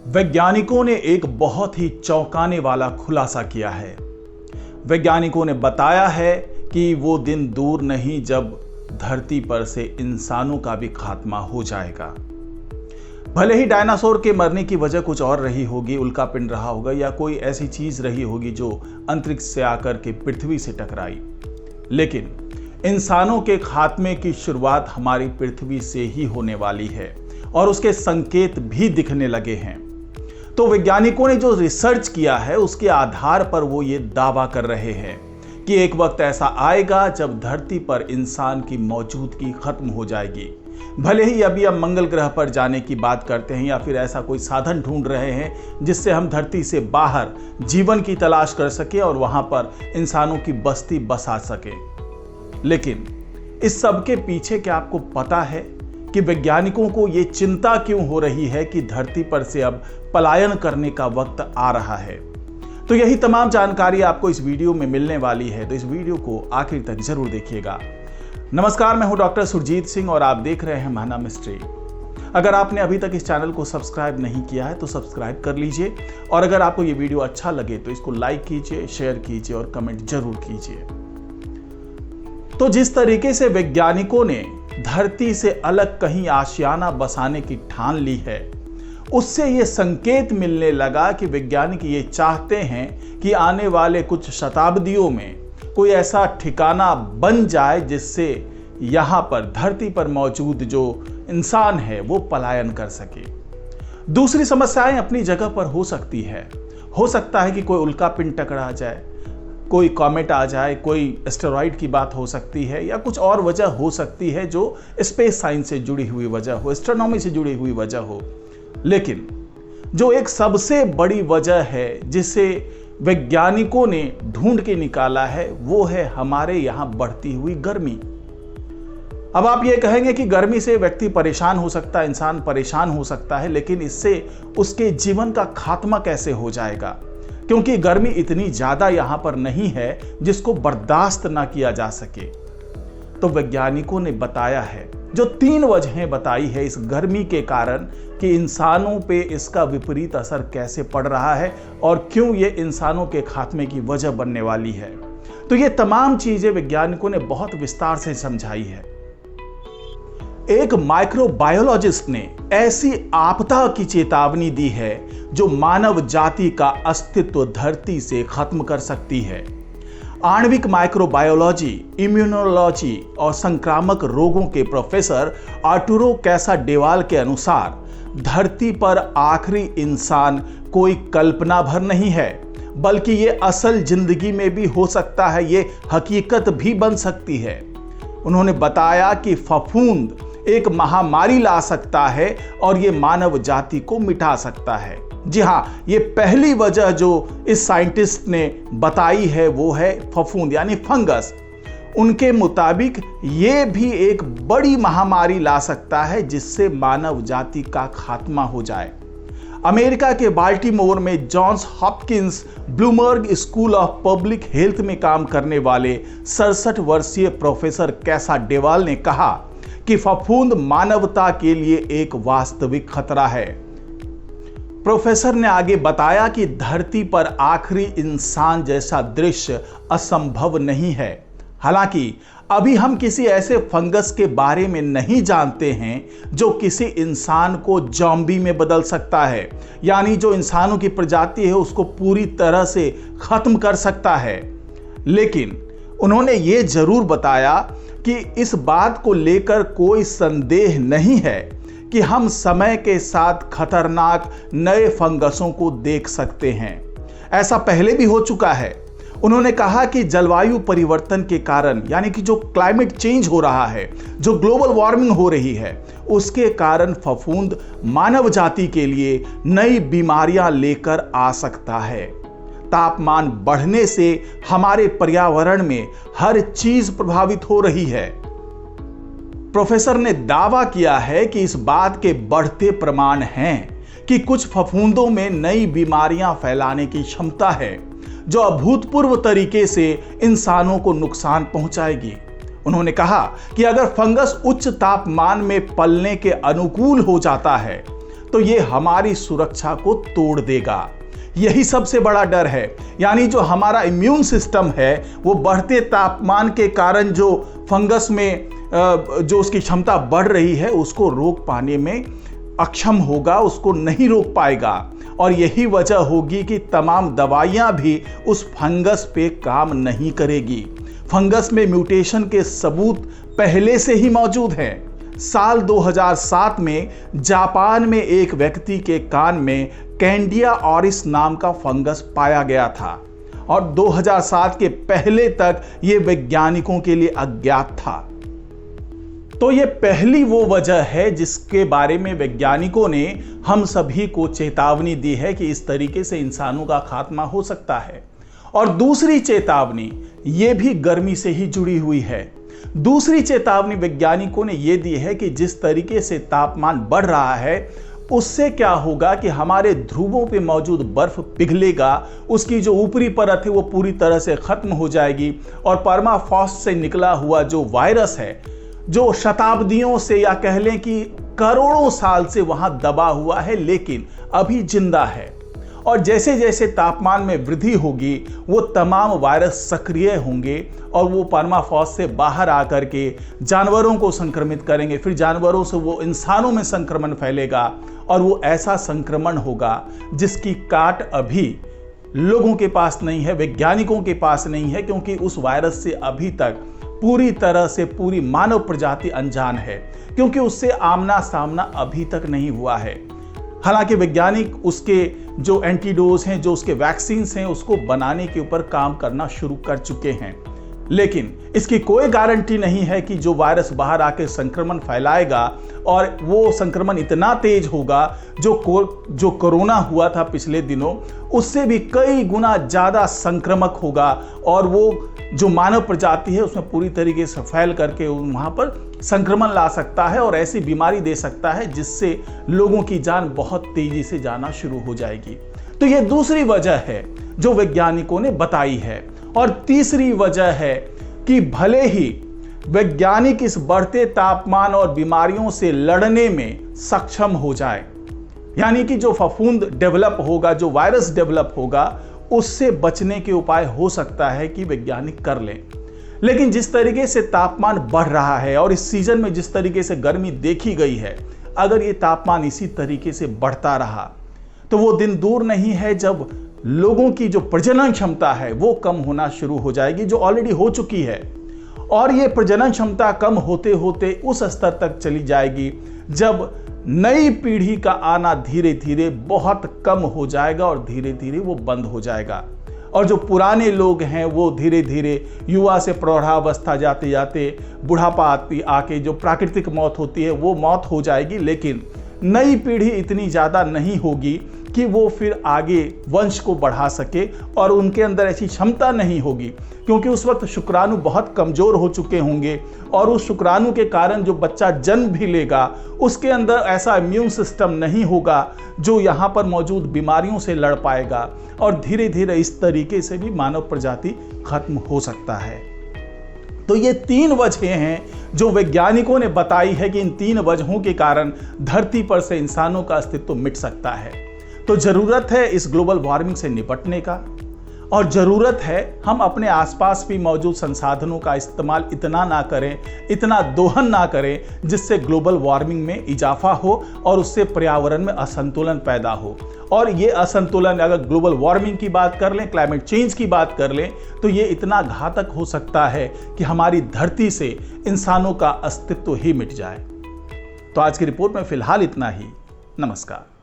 वैज्ञानिकों ने एक बहुत ही चौंकाने वाला खुलासा किया है। वैज्ञानिकों ने बताया है कि वो दिन दूर नहीं जब धरती पर से इंसानों का भी खात्मा हो जाएगा। भले ही डायनासोर के मरने की वजह कुछ और रही होगी, उल्कापिंड रहा होगा या कोई ऐसी चीज रही होगी जो अंतरिक्ष से आकर के पृथ्वी से टकराई, लेकिन इंसानों के खात्मे की शुरुआत हमारी पृथ्वी से ही होने वाली है और उसके संकेत भी दिखने लगे हैं। तो वैज्ञानिकों ने जो रिसर्च किया है उसके आधार पर वो ये दावा कर रहे हैं कि एक वक्त ऐसा आएगा जब धरती पर इंसान की मौजूदगी खत्म हो जाएगी। भले ही अभी हम मंगल ग्रह पर जाने की बात करते हैं या फिर ऐसा कोई साधन ढूंढ रहे हैं जिससे हम धरती से बाहर जीवन की तलाश कर सके और वहां पर इंसानों की बस्ती बसा सके, लेकिन इस सब के पीछे क्या आपको पता है कि वैज्ञानिकों को ये चिंता क्यों हो रही है कि धरती पर से अब पलायन करने का वक्त आ रहा है? तो यही तमाम जानकारी आपको इस वीडियो में मिलने वाली है, तो इस वीडियो को आखिर तक जरूर देखिएगा। नमस्कार, मैं हूं डॉक्टर सुरजीत सिंह और आप देख रहे हैं महाना मिस्ट्री। अगर आपने अभी तक इस चैनल को सब्सक्राइब नहीं किया है तो सब्सक्राइब कर लीजिए और अगर आपको ये वीडियो अच्छा लगे तो इसको लाइक कीजिए, शेयर कीजिए और कमेंट जरूर कीजिए। तो जिस तरीके से वैज्ञानिकों ने धरती से अलग कहीं आशियाना बसाने की ठान ली है, उससे ये संकेत मिलने लगा कि वैज्ञानिक ये चाहते हैं कि आने वाले कुछ शताब्दियों में कोई ऐसा ठिकाना बन जाए जिससे यहाँ पर धरती पर मौजूद जो इंसान है वो पलायन कर सके। दूसरी समस्याएं अपनी जगह पर हो सकती है। हो सकता है कि कोई उल्कापिंड टकरा जाए, कोई कॉमेट आ जाए, कोई एस्टेरॉइड की बात हो सकती है या कुछ और वजह हो सकती है जो स्पेस साइंस से जुड़ी हुई वजह हो, एस्ट्रोनॉमी से जुड़ी हुई वजह हो। लेकिन जो एक सबसे बड़ी वजह है जिसे वैज्ञानिकों ने ढूंढ के निकाला है वो है हमारे यहाँ बढ़ती हुई गर्मी। अब आप ये कहेंगे कि गर्मी से व्यक्ति परेशान हो सकता है, इंसान परेशान हो सकता है, लेकिन इससे उसके जीवन का खात्मा कैसे हो जाएगा? क्योंकि गर्मी इतनी ज्यादा यहां पर नहीं है जिसको बर्दाश्त ना किया जा सके। तो वैज्ञानिकों ने बताया है, जो 3 वजहें बताई है इस गर्मी के कारण कि इंसानों पे इसका विपरीत असर कैसे पड़ रहा है और क्यों ये इंसानों के खात्मे की वजह बनने वाली है। तो ये तमाम चीजें वैज्ञानिकों ने बहुत विस्तार से समझाई है। एक माइक्रोबायोलॉजिस्ट ने ऐसी आपदा की चेतावनी दी है जो मानव जाति का अस्तित्व धरती से खत्म कर सकती है। आणविक माइक्रोबायोलॉजी, इम्यूनोलॉजी और संक्रामक रोगों के प्रोफेसर आर्टुरो कैसाडेवाल के अनुसार धरती पर आखिरी इंसान कोई कल्पना भर नहीं है, बल्कि ये असल जिंदगी में भी हो सकता है, ये हकीकत भी बन सकती है। उन्होंने बताया कि फफूंद एक महामारी ला सकता है और ये मानव जाति को मिटा सकता है। जी हाँ, ये पहली वजह जो इस साइंटिस्ट ने बताई है वो है फफूंद यानी फंगस। उनके मुताबिक ये भी एक बड़ी महामारी ला सकता है जिससे मानव जाति का खात्मा हो जाए। अमेरिका के बाल्टीमोर में Johns Hopkins Bloomberg School of Public Health में काम करने वाले 67 वर्षीय प्रोफेसर कैसाडेवाल ने कहा कि फफूंद मानवता के लिए एक वास्तविक खतरा है। प्रोफेसर ने आगे बताया कि धरती पर आखिरी इंसान जैसा दृश्य असंभव नहीं है। हालांकि अभी हम किसी ऐसे फंगस के बारे में नहीं जानते हैं जो किसी इंसान को ज़ॉम्बी में बदल सकता है, यानी जो इंसानों की प्रजाति है उसको पूरी तरह से खत्म कर सकता है। लेकिन उन्होंने ये जरूर बताया कि इस बात को लेकर कोई संदेह नहीं है कि हम समय के साथ खतरनाक नए फंगसों को देख सकते हैं। ऐसा पहले भी हो चुका है। उन्होंने कहा कि जलवायु परिवर्तन के कारण, यानी कि जो क्लाइमेट चेंज हो रहा है, जो ग्लोबल वार्मिंग हो रही है, उसके कारण फफूंद मानव जाति के लिए नई बीमारियां लेकर आ सकता है। तापमान बढ़ने से हमारे पर्यावरण में हर चीज प्रभावित हो रही है। प्रोफेसर ने दावा किया है कि इस बात के बढ़ते प्रमाण हैं कि कुछ फफूंदों में नई बीमारियां फैलाने की क्षमता है जो अभूतपूर्व तरीके से इंसानों को नुकसान पहुंचाएगी। उन्होंने कहा कि अगर फंगस उच्च तापमान में पलने के अनुकूल हो जाता है तो ये हमारी सुरक्षा को तोड़ देगा। यही सबसे बड़ा डर है। यानी जो हमारा इम्यून सिस्टम है वो बढ़ते तापमान के कारण जो फंगस में जो उसकी क्षमता बढ़ रही है उसको रोक पाने में अक्षम होगा, उसको नहीं रोक पाएगा। और यही वजह होगी कि तमाम दवाइयां भी उस फंगस पे काम नहीं करेगी। फंगस में म्यूटेशन के सबूत पहले से ही मौजूद हैं। साल 2007 में जापान में एक व्यक्ति के कान में कैंडिया ऑरिस नाम का फंगस पाया गया था और 2007 के पहले तक यह वैज्ञानिकों के लिए अज्ञात था। तो ये पहली वो वजह है जिसके बारे में वैज्ञानिकों ने हम सभी को चेतावनी दी है कि इस तरीके से इंसानों का खात्मा हो सकता है। और दूसरी चेतावनी ये भी गर्मी से ही जुड़ी हुई है। दूसरी चेतावनी वैज्ञानिकों ने यह दी है कि जिस तरीके से तापमान बढ़ रहा है उससे क्या होगा कि हमारे ध्रुवों पे मौजूद बर्फ पिघलेगा, उसकी जो ऊपरी परत है वो पूरी तरह से खत्म हो जाएगी और परमाफ्रॉस्ट से निकला हुआ जो वायरस है जो शताब्दियों से या कह लें कि करोड़ों साल से वहां दबा हुआ है लेकिन अभी जिंदा है, और जैसे जैसे तापमान में वृद्धि होगी वो तमाम वायरस सक्रिय होंगे और वो परमाफ्रॉस्ट से बाहर आकर के जानवरों को संक्रमित करेंगे। फिर जानवरों से वो इंसानों में संक्रमण फैलेगा और वो ऐसा संक्रमण होगा जिसकी काट अभी लोगों के पास नहीं है, वैज्ञानिकों के पास नहीं है, क्योंकि उस वायरस से अभी तक पूरी तरह से पूरी मानव प्रजाति अनजान है, क्योंकि उससे आमना सामना अभी तक नहीं हुआ है। हालांकि वैज्ञानिक उसके जो एंटीडोज हैं, जो उसके वैक्सीन्स हैं, उसको बनाने के ऊपर काम करना शुरू कर चुके हैं, लेकिन इसकी कोई गारंटी नहीं है कि जो वायरस बाहर आके संक्रमण फैलाएगा और वो संक्रमण इतना तेज होगा जो कोरोना हुआ था पिछले दिनों उससे भी कई गुना ज़्यादा संक्रामक होगा और वो जो मानव प्रजाति है उसमें पूरी तरीके से फैल करके वहाँ पर संक्रमण ला सकता है और ऐसी बीमारी दे सकता है जिससे लोगों की जान बहुत तेजी से जाना शुरू हो जाएगी। तो ये दूसरी वजह है जो वैज्ञानिकों ने बताई है। और तीसरी वजह है कि भले ही वैज्ञानिक इस बढ़ते तापमान और बीमारियों से लड़ने में सक्षम हो जाए, यानी कि जो फफूंद डेवलप होगा, जो वायरस डेवलप होगा, उससे बचने के उपाय हो सकता है कि वैज्ञानिक कर लें, लेकिन जिस तरीके से तापमान बढ़ रहा है और इस सीजन में जिस तरीके से गर्मी देखी गई है, अगर ये तापमान इसी तरीके से बढ़ता रहा तो वो दिन दूर नहीं है जब लोगों की जो प्रजनन क्षमता है वो कम होना शुरू हो जाएगी, जो ऑलरेडी हो चुकी है। और ये प्रजनन क्षमता कम होते होते उस स्तर तक चली जाएगी जब नई पीढ़ी का आना धीरे धीरे बहुत कम हो जाएगा और धीरे धीरे वो बंद हो जाएगा। और जो पुराने लोग हैं वो धीरे धीरे युवा से प्रौढ़ावस्था जाते जाते बुढ़ापा आके जो प्राकृतिक मौत होती है वो मौत हो जाएगी, लेकिन नई पीढ़ी इतनी ज़्यादा नहीं होगी कि वो फिर आगे वंश को बढ़ा सके और उनके अंदर ऐसी क्षमता नहीं होगी, क्योंकि उस वक्त शुक्राणु बहुत कमज़ोर हो चुके होंगे और उस शुक्राणु के कारण जो बच्चा जन्म भी लेगा उसके अंदर ऐसा इम्यून सिस्टम नहीं होगा जो यहाँ पर मौजूद बीमारियों से लड़ पाएगा और धीरे धीरे इस तरीके से भी मानव प्रजाति खत्म हो सकता है। तो ये तीन वजहें हैं जो वैज्ञानिकों ने बताई है कि इन तीन वजहों के कारण धरती पर से इंसानों का अस्तित्व मिट सकता है। तो ज़रूरत है इस ग्लोबल वार्मिंग से निपटने का और ज़रूरत है हम अपने आसपास भी मौजूद संसाधनों का इस्तेमाल इतना ना करें, इतना दोहन ना करें जिससे ग्लोबल वार्मिंग में इजाफा हो और उससे पर्यावरण में असंतुलन पैदा हो। और ये असंतुलन अगर ग्लोबल वार्मिंग की बात कर लें, क्लाइमेट चेंज की बात कर लें, तो ये इतना घातक हो सकता है कि हमारी धरती से इंसानों का अस्तित्व ही मिट जाए। तो आज की रिपोर्ट में फिलहाल इतना ही। नमस्कार।